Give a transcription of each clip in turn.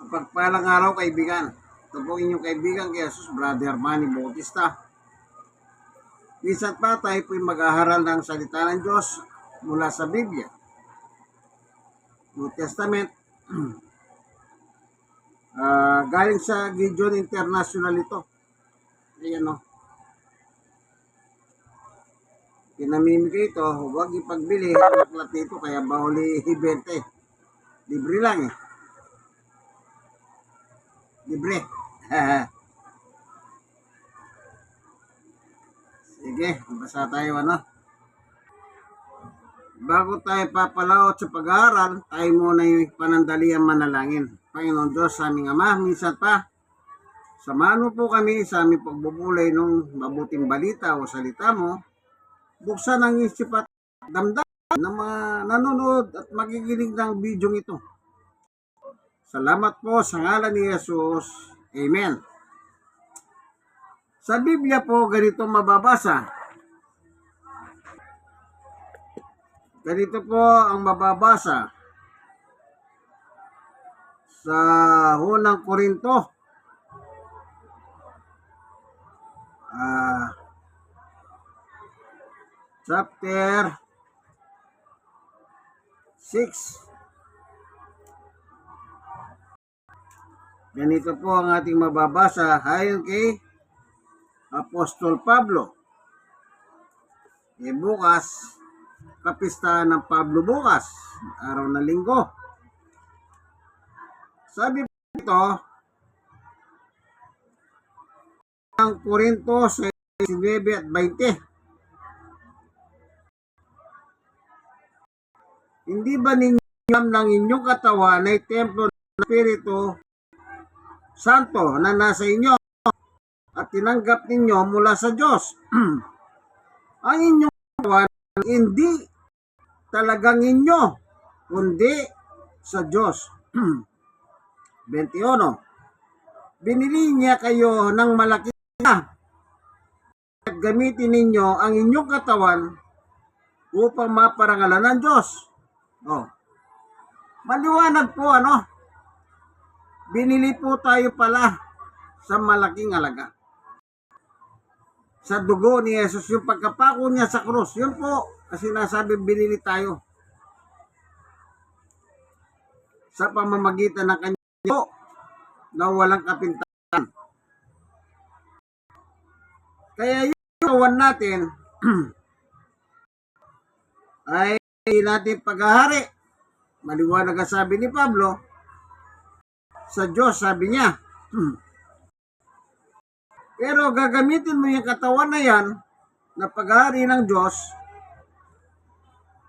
Pagpalang araw, kaibigan. Ito po inyong kaibigan kay Jesus, Brother Manny Bautista. Minsan pa tayo po'y mag-aaral ng salita ng Diyos mula sa Biblia, New Testament. Galing sa Gideon International ito. Ayan o. Pinamimigay ito, huwag ipagbili. Naklat ito, kaya bahuli ibente. Libre lang eh. Libre. Sige, basa tayo ano. Bago tayo papalaot sa pag-aaral, tayo muna yung panandalian manalangin. Panginoon Diyos, sa aming Ama, minsan pa, samahan mo po kami sa aming pagbubulay ng mabuting balita o salita mo. Buksan ang isip at damdamin ng mga nanonood at magiginig ng video ito. Salamat po sa ngalan ni Jesus. Amen. Sa Biblia po, ganito mababasa. Ganito po ang mababasa sa unang Korinto. Chapter 6. Ganito po ang ating mababasa ayon kay Apostol Pablo. Bukas, kapistahan ng Pablo bukas, araw na linggo. Sabi po ito, ang Korinto 19 at 20. Hindi ba ninyo alam ng inyong katawan ay templo ng Espiritu Santo na nasa inyo at tinanggap ninyo mula sa Diyos? Ang inyong katawan hindi talagang inyo, kundi sa Diyos. 21. Binili niya kayo ng malaki na at gamitin ninyo ang inyong katawan upang maparangalan ng Diyos. Maliwanag po ano? Binili po tayo pala sa malaking halaga. Sa dugo ni Jesus, yung pagkapako niya sa krus, yun po kasi sinasabi binili tayo. Sa pamamagitan ng kanyang dugo na walang kapintasan. Kaya yung kawan natin ay natin paghahari. Maliwanag ang sabi ni Pablo, sa Diyos, sabi niya. Pero gagamitin mo yung katawan na yan na paghahari ng Diyos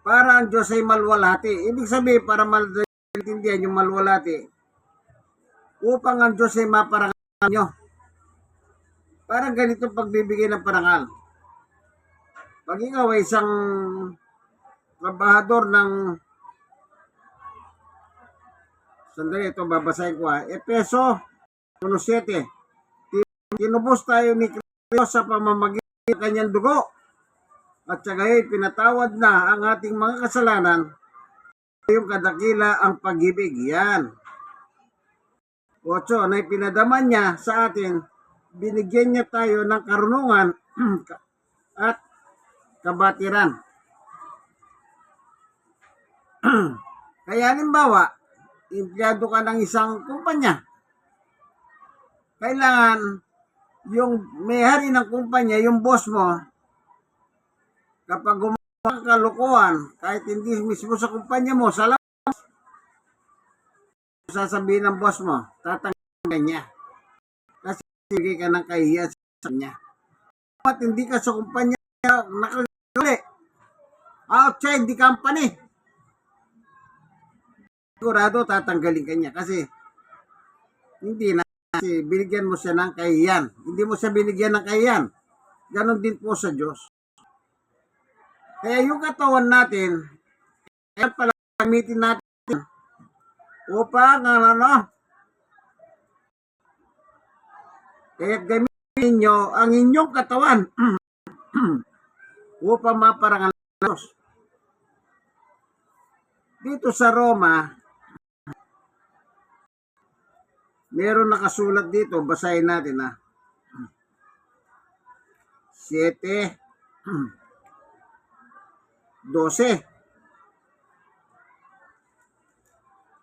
para ang Diyos ay malwalhati. Ibig sabihin, para maintindihan yung malwalhati, upang ang Diyos ay maparangal nyo. Parang ganito pagbibigay ng parangal. Pag ikaw ay isang trabahador ng sandali, ito babasahin ko Efeso 1:7. Tinubos tayo ni Kristo sa pamamagitan ng kanyang dugo at sa gayon pinatawad na ang ating mga kasalanan. Yung kadakila ang pag-ibig. Yan. 8. Na ipinadaman niya sa atin, binigyan niya tayo ng karunungan at kabatiran. Kaya halimbawa, empleyado ka ng isang kumpanya. Kailangan yung may-hari ng kumpanya, yung boss mo, kapag gumawa ka kalukuhan, kahit hindi mismo sa kumpanya mo, sa labas, sasabihin ng boss mo, tatanggalin niya. Kasi sige ka ng kahiya sa kanya. At hindi ka sa kumpanya nakaguli, outside the company, sigurado tatanggalin ka niya kasi hindi na, kasi binigyan mo siya ng kahiyan. Hindi mo siya binigyan ng kahiyan. Ganon din po sa Diyos. Kaya yung katawan natin, kaya pala gamitin natin upang kaya gamitin nyo ang inyong katawan upang maparangal ng Diyos. Dito sa Roma, meron nakasulat dito, basahin natin ha. 7:12.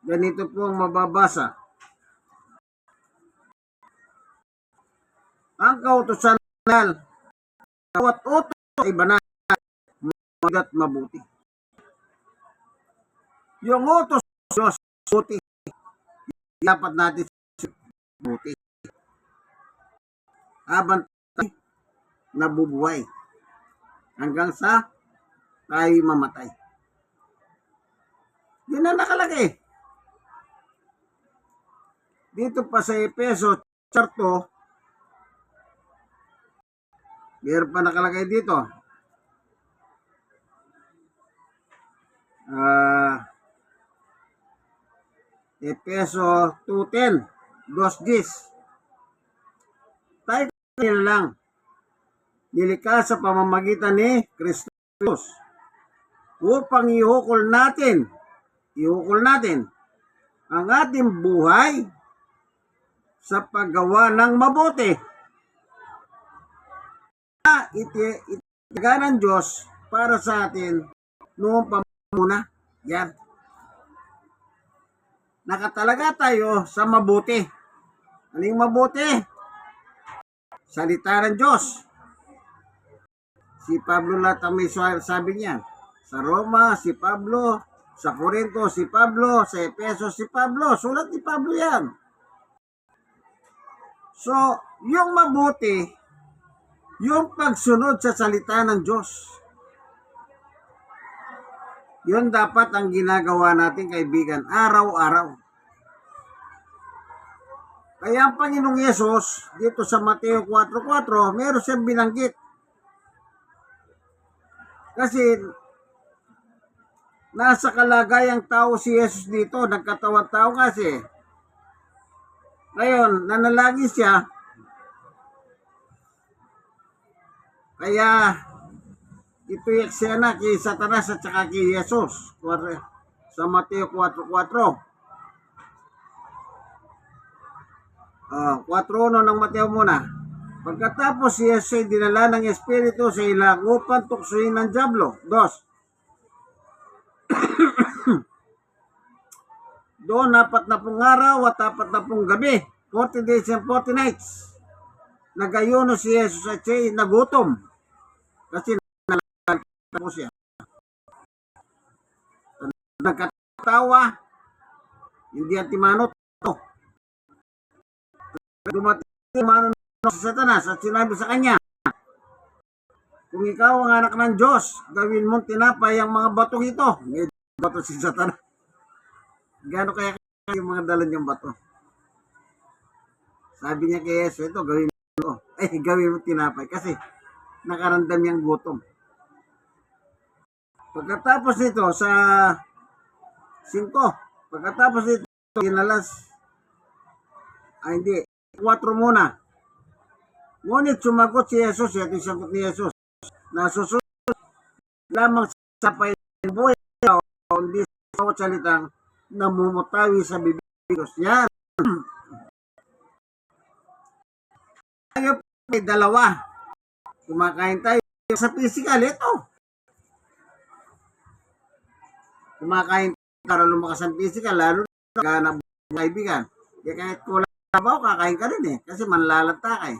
Ganito po ang mababasa. Ang kautusan ng bawat utos ay banal, at mabuti. Yung utos ng Diyos, mabuti. Dapat natin mabuti. Habang tayo nabubuhay. Hanggang sa tayo mamatay. Yun ang nakalagay. Dito pa sa Efeso, chapter 2, meron pa nakalagay dito. Efeso 2:10, 2:10. Tayo kanila lang, nilikha sa pamamagitan ni Kristus upang ihukol natin ang ating buhay sa paggawa ng mabuti. Itiga ng Diyos para sa atin noong pamuna. Yan. Nakatalaga tayo sa mabuti. Ano yung mabuti? Salita ng Diyos. Si Pablo lahat ang may sabi niya. Sa Roma, si Pablo. Sa Corinto, si Pablo. Sa Efeso, si Pablo. Sulat ni Pablo yan. So, yung mabuti, yung pagsunod sa salita ng Diyos. Yun dapat ang ginagawa natin, kaibigan, araw-araw. Kaya ang Panginoong Yesus, dito sa Mateo 4:4, meron siyang binanggit. Kasi, nasa kalagayang tao si Yesus dito, nagkatawang tao kasi. Ngayon, nanalangin siya. Kaya, ito yung eksena kay Satanas at saka kay Jesus. Sa Mateo 4:4. 4:1 ng Mateo muna. Pagkatapos si Jesus ay dinala ng Espiritu sa ilang upang tuksoin ng dyablo. 2. Doon 40 araw at 40 gabi, 40 days and 40 nights. Nagayuno si Jesus at siya nagutom. Kasi nalagay po siya. Nagkatawa, hindi ang timanot. Dumating ang mano sa Satanas at sinabi sa kanya, kung ikaw ang anak ng Diyos, gawin mong tinapay ang mga batong ito. May bato si Satanas. Gano'n kaya yung mga dala niyang bato? Sabi niya kay Jesus, ito, gawin mo. Gawin mo tinapay. Kasi nakaramdam niyang gutom. Pagkatapos nito, sa 5, pagkatapos nito, ginalas, hindi, 4 muna. Ngunit sumagot si Jesus, ito yung sagot ni Jesus, nasusunod lamang sa buhay o hindi sa salitang namumutawi sa bibig Diyos. Yan. Tayo may dalawa. Kumakain tayo sa physical. Ito. Kumakain tayo para lumakas ang physical. Lalo na ganang kaibigan. Kaya kahit kulang trabaho, kakain ka rin eh. Kasi manlalata ka eh.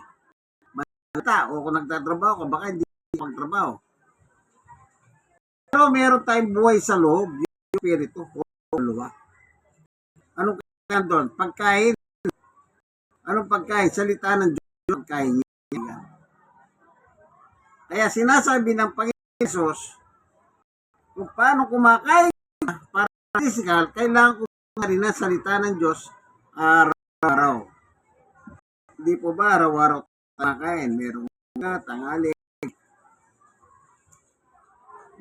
Manlalata. O kung nagtatrabaho ka, baka hindi magtrabaho. Pero meron tayong buhay sa loob. Yung spirito. O luwa. Anong kaya doon? Pagkain. Anong pagkain? Salita ng Diyos. Pagkain niya. Kaya sinasabi ng Panginoon Jesus, kung paano kumakain para physical, kailangan kumain rin ang salita ng Diyos araw-araw. Hindi po ba araw-araw kumakain? Meron na tanghali.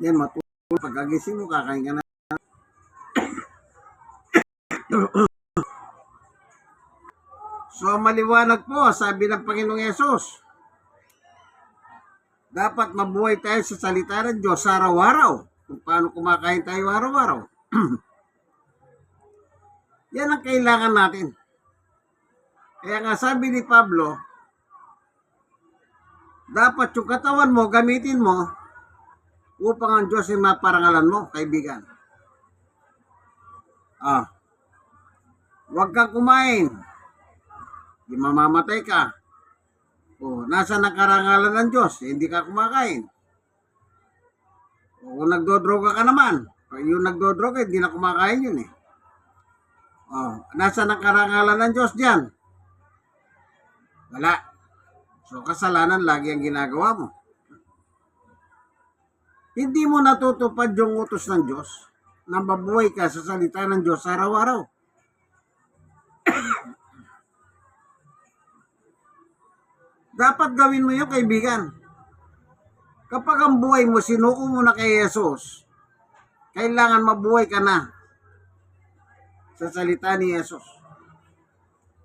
Yan, matulog. Pagkagising mo, kakain ka na. So, maliwanag po, sabi ng Panginoong Yesus, dapat mabuhay tayo sa salita ng Diyos araw-araw. Kung paano kumakain tayo araw-araw. Yan ang kailangan natin. Kaya nga sabi ni Pablo, dapat yung katawan mo, gamitin mo upang ang Diyos ay maparangalan mo, kaibigan. Huwag kang kumain. Di mamamatay ka. Nasa ang karangalan ng Diyos, hindi ka kumakain. Kung nagdodroga ka naman, yung nagdodroga, hindi na kumakain yun eh. Nasa ang karangalan ng Diyos diyan? Wala. So, kasalanan lagi ang ginagawa mo. Hindi mo natutupad yung utos ng Diyos na mabuhay ka sa salita ng Diyos araw-araw. Dapat gawin mo yun, kaibigan. Kapag ang buhay mo, sinuko mo na kay Jesus, kailangan mabuhay ka na sa salita ni Jesus.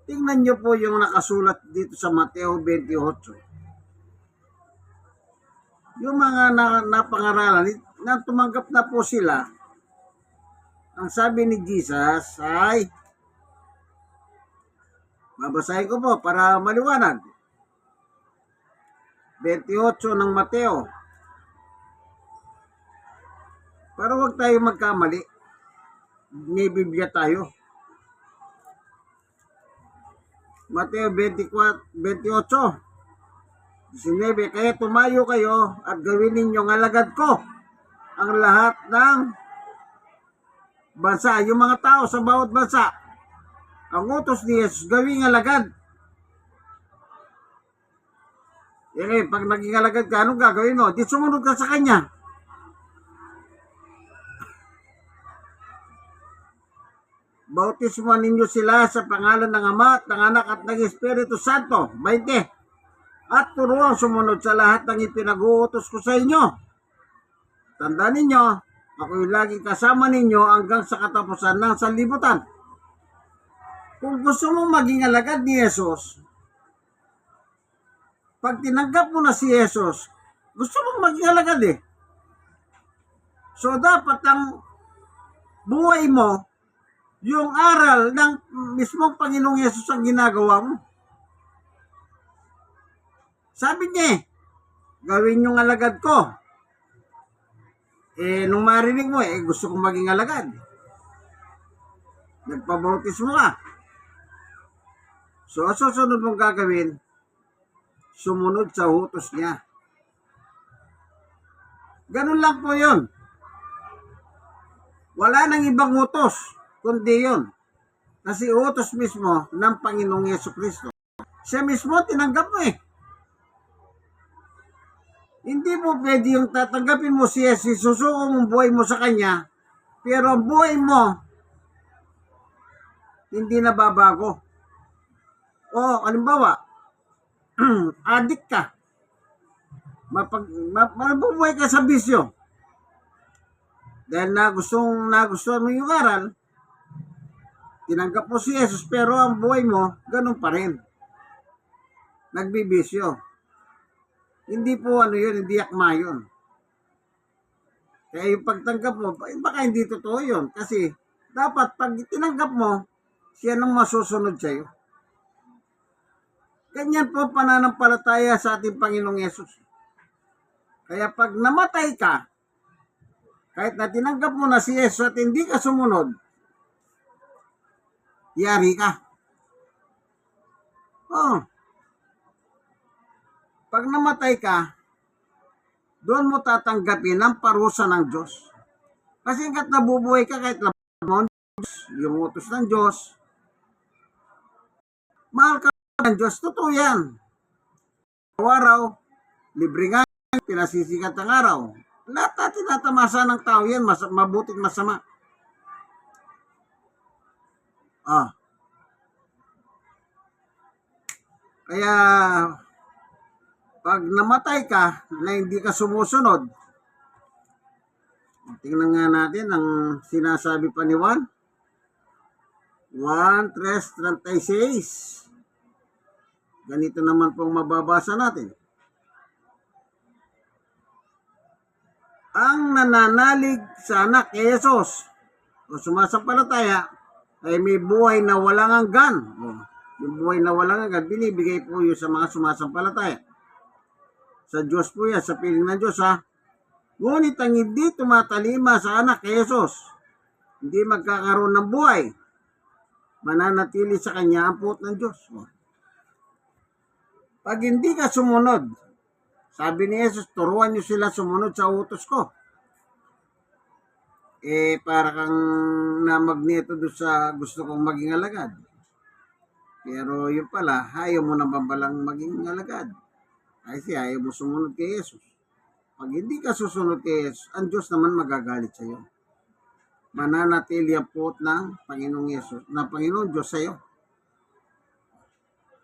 Tingnan nyo po yung nakasulat dito sa Mateo 28. Yung mga napangaralan, na tumanggap na po sila, ang sabi ni Jesus ay, babasahin ko po para maliwanag. 28 ng Mateo. Para huwag tayo magkamali, may Biblia tayo. Mateo 28, 19, kaya tumayo kayo at gawin ninyong alagad ko ang lahat ng bansa, yung mga tao sa bawat bansa. Ang utos ni Jesus, gawing alagad. Pag naging alagad ka, anong gagawin mo? Di sumunod ka sa Kanya. Bautismuhan ninyo sila sa pangalan ng Ama at ng Anak at ng Espiritu Santo. 20. At turuan sumunod sa lahat ng ipinag-uutos ko sa inyo. Tandaan ninyo, ako'y laging kasama ninyo hanggang sa katapusan ng sanlibutan. Kung gusto mong maging alagad ni Jesus, pag tinanggap mo na si Jesus, gusto mong maging alagad eh. So dapat ang buhay mo, yung aral ng mismong Panginoong Yesus ang ginagawa mo. Sabi niya gawin yung alagad ko. Nung marinig mo, gusto kong maging alagad. Nagpabautismo ka. So, susunod mong gagawin, sumunod sa utos niya. Ganun lang po yun. Wala nang ibang utos, kundi yun. Kasi utos mismo ng Panginoong Jesucristo. Siya mismo tinanggap mo eh. Hindi mo pwede yung tatanggapin mo si Jesus, susuko mong buhay mo sa Kanya, pero ang buhay mo, hindi na babago. Halimbawa, adik ka. Mabubuhay ka sa bisyo. Dahil nagustuhan mo yung aral, tinanggap mo si Jesus, pero ang buhay mo, ganun pa rin. Nagbibisyo. Hindi po yun, hindi akma yun. Kaya yung pagtanggap mo, baka hindi totoo yun. Kasi dapat pag tinanggap mo, siya nang masusunod sa'yo. Ganyan po pananampalataya sa ating Panginoong Yesus. Kaya pag namatay ka, kahit na tinanggap mo na si Jesus at hindi ka sumunod, yari ka. Pag namatay ka, doon mo tatanggapin ang parusa ng Diyos. Kasi hanggat nabubuhay ka, kahit laban mo yung utos ng Diyos, mahal ka ng Diyos, totoo yan. Araw-araw, libre nga, pinasisikat ang araw. Lahat na tinatamasa ng tao yan, mabutit masama. Kaya, pag namatay ka na hindi ka sumusunod, tingnan nga natin ang sinasabi pa ni Juan. 1:36. Ganito naman pong mababasa natin. Ang nananalig sa anak ni Jesus o sumasampalataya ay may buhay na walang hanggan. Oh, yung buhay na walang hanggan, binibigay po yun sa mga sumasampalataya. Sa Diyos po yan, sa piling ng Diyos ha. Ngunit ang hindi tumatalima sa anak kay Jesus, hindi magkakaroon ng buhay. Mananatili sa kanya ang puot ng Diyos. Oh. Pag hindi ka sumunod, sabi ni Jesus, turuan niyo sila sumunod sa utos ko. Para kang namagneto doon sa gusto kong maging alagad. Pero yun pala, ayaw mo na babalang maging alagad. Kasi ayaw mo sumunod kay Jesus. Pag hindi ka susunod kay Jesus, ang Diyos naman magagalit sa iyo. Mananatili ang puot ng Panginoong Jesus, na Panginoong Diyos sa iyo.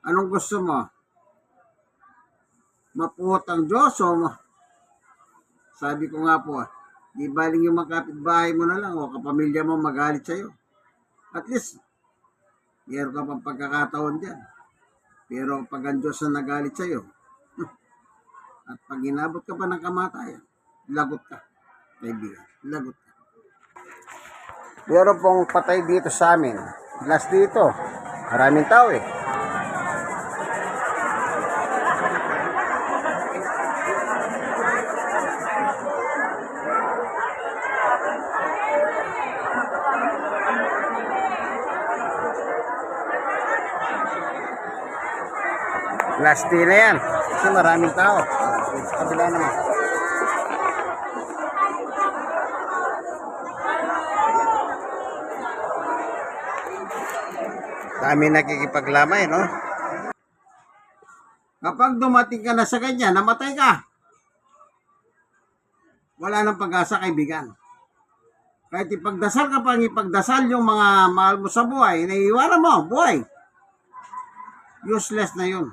Anong gusto mo? Mapuot ang Diyos o sabi ko nga po di baling yung mga kapitbahay mo na lang o kapamilya mo magalit sa'yo. At least, meron ka pang pagkakataon dyan. Pero pag ang Diyos na nagalit sa'yo, at pag inabot ka pa ng kamatayan, lagot ka. Kaibigan, lagot ka. Meron pong patay dito sa amin. Last dito, maraming tao Last day na yan. Kasi maraming tao. Sa kabila naman. Dami nakikipaglamay, no? Kapag dumating ka na sa kanya, namatay ka. Wala nang pag-asa, kaibigan. Kahit ipagdasal ka pang ipagdasal yung mga mahal mo sa buhay, naiiwanan mo, buhay. Useless na yun.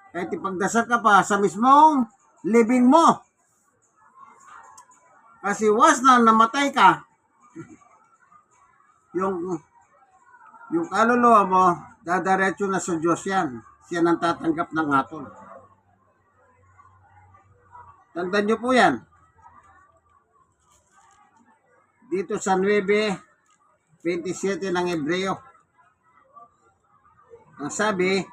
Kahit ipagdasal ka pa sa mismong living mo. Kasi once na namatay ka, yung kaluluwa mo, dadaretso na sa Diyos yan. Siya nang tatanggap ng hatol. Tandaan nyo po yan. Dito sa 9:27 ng Hebreo. Ang sabi,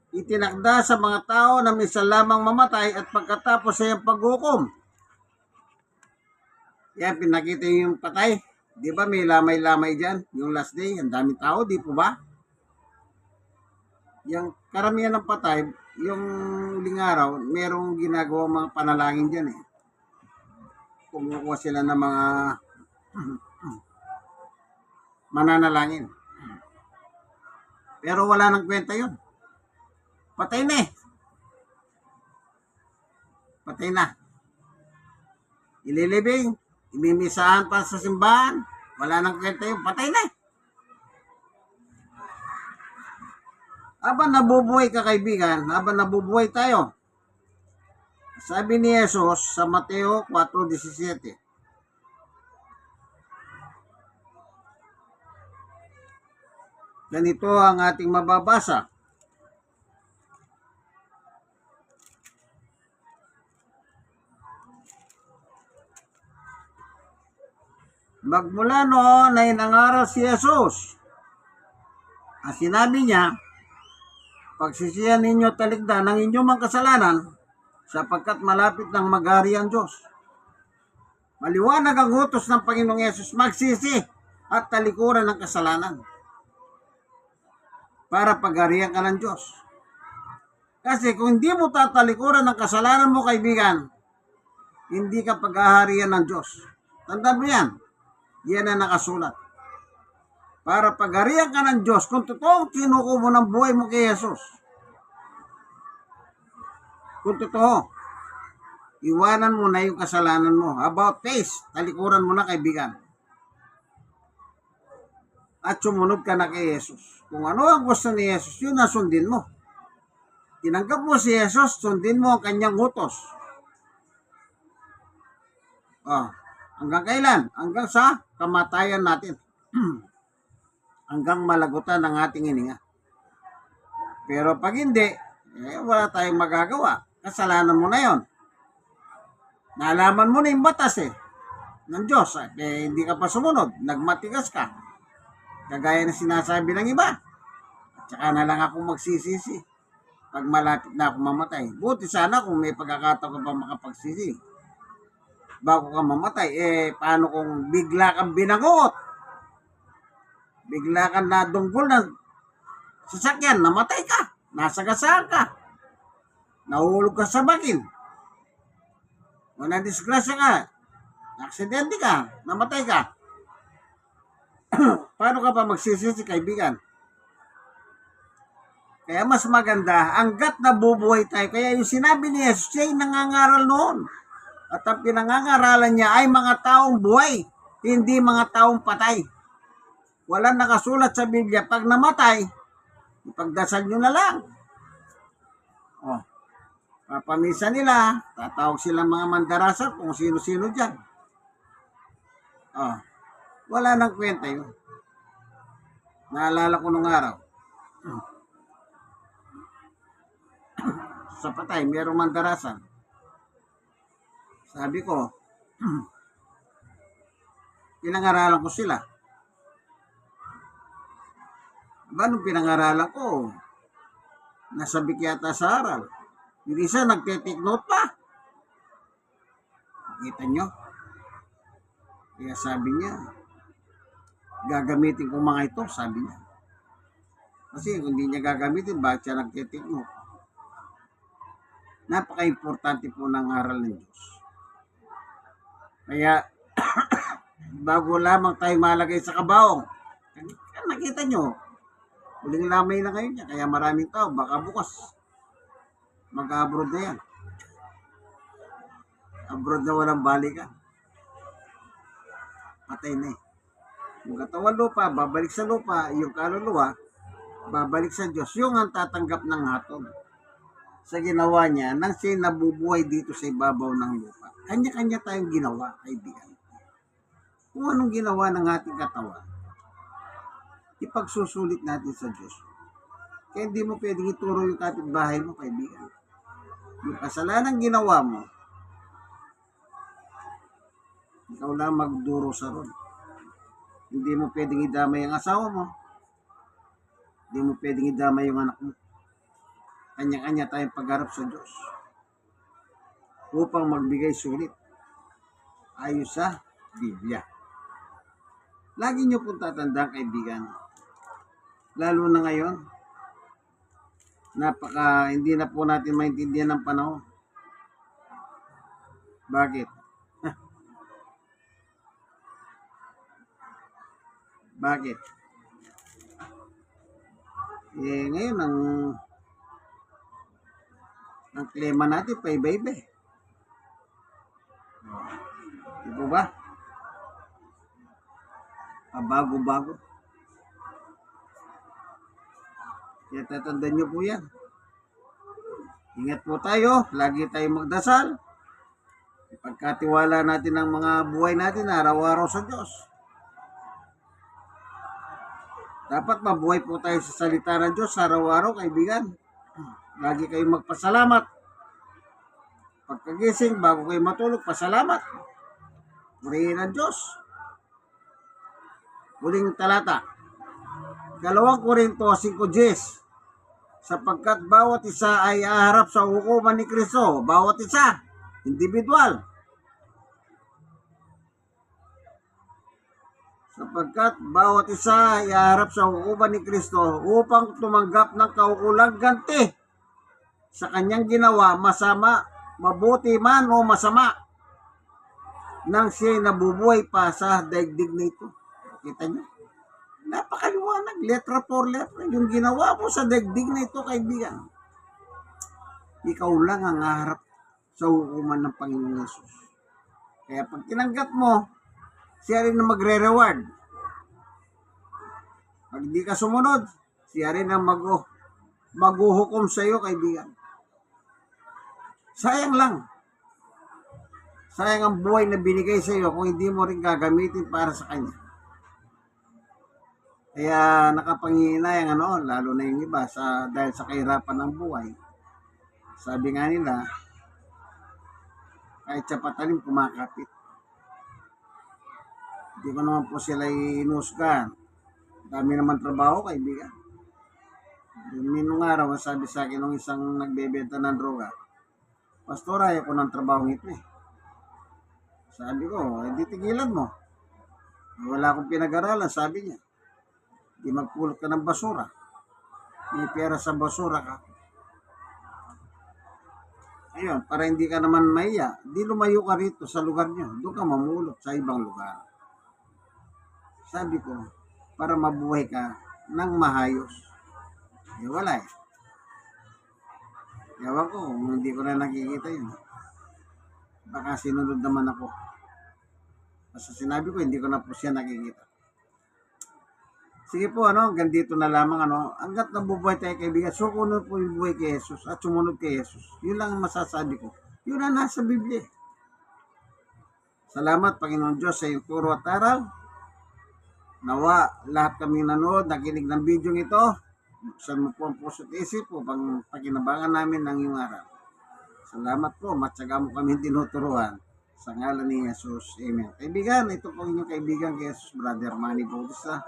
itinakda sa mga tao na minsan lamang mamatay at pagkatapos ay ang paghukom. Yan, pinakita yung patay. Di ba may lamay-lamay dyan? Yung last day, ang daming tao, di po ba? Yung karamihan ng patay, yung huling araw, merong ginagawa mga panalangin dyan Kumukuha sila ng mga mananalangin. Pero wala nang kwenta yun. Patay na Patay na. Ililibing, imimisahan pa sa simbahan, wala nang kwenta yun. Patay na Habang nabubuhay ka, kaibigan, habang nabubuhay tayo, sabi ni Jesus sa Mateo 4:17, ganito ang ating mababasa. Magmula noon ay nangaral si Jesus. Ang sinabi niya, pagsisihan ninyo talikdan ng inyong mga kasalanan, sapagkat malapit ng maghari ang Diyos. Maliwanag ang utos ng Panginoong Yesus, magsisi at talikuran ng kasalanan para pagharihan ka ng Diyos. Kasi kung hindi mo tatalikuran ng kasalanan mo, kaibigan, hindi ka paghaharihan ng Diyos. Tandaan mo yan. Yan ang nakasulat. Para pagharihan ka ng Diyos, kung totoong kinuko mo ng buhay mo kay Jesus, kung totoo, iwanan mo na yung kasalanan mo. About face, talikuran mo na, kaibigan. At sumunod ka na kay Jesus. Kung ano ang gusto ni Jesus, yun na sundin mo. Tinanggap mo si Jesus, sundin mo ang kanyang utos. Hanggang kailan? Hanggang sa kamatayan natin. Hanggang malagutan ng ating hininga. Pero pag hindi, wala tayong magagawa. Kasalanan mo na yon. Nalaman mo na yung batas ng Diyos at hindi ka pa sumunod, nagmatigas ka, kagaya na sinasabi ng iba, at saka na lang ako magsisisi pag malapit na ako mamatay. Buti sana kung may pagkakataon ka pa makapagsisi bago ka mamatay. Paano kung bigla kang binangot, bigla kang nadunggol ng sasakyan, namatay ka, nasagasaan ka, nahulog ka sa bakil, o nadisgrasya ka, aksidente ka, namatay ka. Paano ka pa magsisisi, kaibigan? Kaya mas maganda, hanggat nabubuhay tayo. Kaya yung sinabi ni Jesus, siya ay nangangaral noon. At ang pinangangaralan niya ay mga taong buhay, hindi mga taong patay. Walang nakasulat sa Biblia, pag namatay, ipagdasal nyo na lang. Oh, papamisa nila, tatawag silang mga mandarasa kung sino-sino dyan. Oh, wala nang kwenta yun. Naalala ko nung araw. Sa patay, mayroong mandarasan. Sabi ko, pinangaralan ko sila. Anong pinangaralan ko? Nasabik yata sa aral. Yung isa nagte-take note pa. Kita nyo? Kaya sabi niya, gagamitin ko mga ito, sabi niya. Kasi kung hindi niya gagamitin, bakit siya nagte-take note? Napaka-importante po ng aral ng Diyos. Kaya, bago lamang tayo malagay sa kabaong, nakita nyo, huling lamay na ngayon niya, kaya maraming tao, baka bukas, mag-abroad na yan. Abroad na walang balikan. Patay na eh. Yung katawan lupa, babalik sa lupa, yung kaluluwa, babalik sa Diyos, yung ang tatanggap ng hatol sa ginawa niya nang siya nabubuhay dito sa ibabaw ng lupa. Kanya-kanya tayong ginawa, kaibigan. Kung anong ginawa ng ating katawan, ipagsusulit natin sa Diyos. Kaya hindi mo pwedeng ituro yung kapitbahay mo, kaibigan. Yung kasalanan ginawa mo, ikaw lang magduro sa ron. Hindi mo pwedeng idamay ang asawa mo. Hindi mo pwedeng idamay yung anak mo. Kanya-kanya tayong pagharap sa Diyos upang magbigay sulit ayon sa Biblia. Lagi nyo pong tatandaan, kaibigan, lalo na ngayon, hindi na po natin maintindihan ng panahon. Bakit? Bakit? Ngayon, ang klima natin, paiba-iba eh. Di po ba? Bago-bago. Kaya tatandaan nyo po yan. Ingat po tayo, lagi tayong magdasal. Ipagkatiwala natin ang mga buhay natin araw-araw sa Diyos. Dapat mabuhay po tayo sa salita ng Diyos araw-araw, kaibigan. Lagi kayong magpasalamat. Pagkagising, bago kayo matulog, pasalamat. Purihin ang Diyos. Huling talata. 2 Korinto 5:10. Sapagkat bawat isa ay aharap sa hukuman ni Kristo. Bawat isa, individual. Sapagkat bawat isa ay aharap sa hukuman ni Kristo upang tumanggap ng kaukulang ganti sa kanyang ginawa, masama, mabuti man o masama, nang siya'y nabubuhay pa sa daigdig na ito. Kita nyo? Napakaliwanag, letra for letra. Yung ginawa mo sa daigdig na ito, kaibigan, ikaw lang ang haharap sa hukuman ng Panginoon Yesus. Kaya pag tinanggap mo, siya rin na magre-reward. Pag di ka sumunod, siya rin ang maghuhukom sa iyo, kaibigan. Sayang lang. Sayang ang buhay na binigay sa iyo kung hindi mo rin gagamitin para sa Kanya. Kaya nakapanginay ang lalo na yung iba dahil sa kahirapan ng buhay. Sabi nga nila, kahit sa patalim kumakapit. Hindi ko naman po sila inusgan. Dami naman trabaho, kaibigan. Minong araw, sabi sa akin ng isang nagbebenta ng droga, Pastor, ayaw ko ng trabaho ito eh. Sabi ko, hindi tigilan mo. Wala akong pinag-aralan, sabi niya. Di magpulot ka ng basura. May pera sa basura ka. Ayun, para hindi ka naman maiya, di lumayo ka rito sa lugar niyo. Doon ka mamulot sa ibang lugar. Sabi ko, para mabuhay ka ng mahayos. Wala eh. Ewan ko, hindi ko na nakikita yun. Baka sinunod naman ako. Basta sinabi ko, hindi ko na po siya nakikita. Sige po, hanggang dito na lamang, hanggat nabubuhay tayo kaibigan, sukunod po yung buhay kay Jesus at sumunod kay Jesus. Yun lang ang masasabi ko. Yun ang nasa Biblia. Salamat, Panginoon Diyos, sa iyong turo at aral. Nawa, lahat kami nanood, nakinig ng video ito. Buksan mo po ang puso at isip po pang pakinabangan namin ng iyong aral. Salamat po, matyaga mo kami tinuturuan. Sa ngalan ni Jesus, Amen. Kaibigan, ito po inyong kaibigan kay Jesus, Brother Manny Bautista.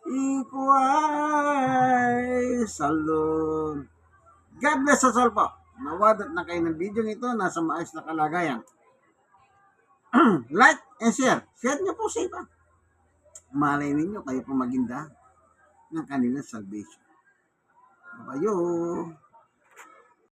Iko ay salon. God bless us all po. Nawadat na kayo ng video ito, nasa maayos na kalagayan. Like and share. Share nyo po sa iba. Malay ninyo, kayo po maginda ng kanilang salvation. Bayo.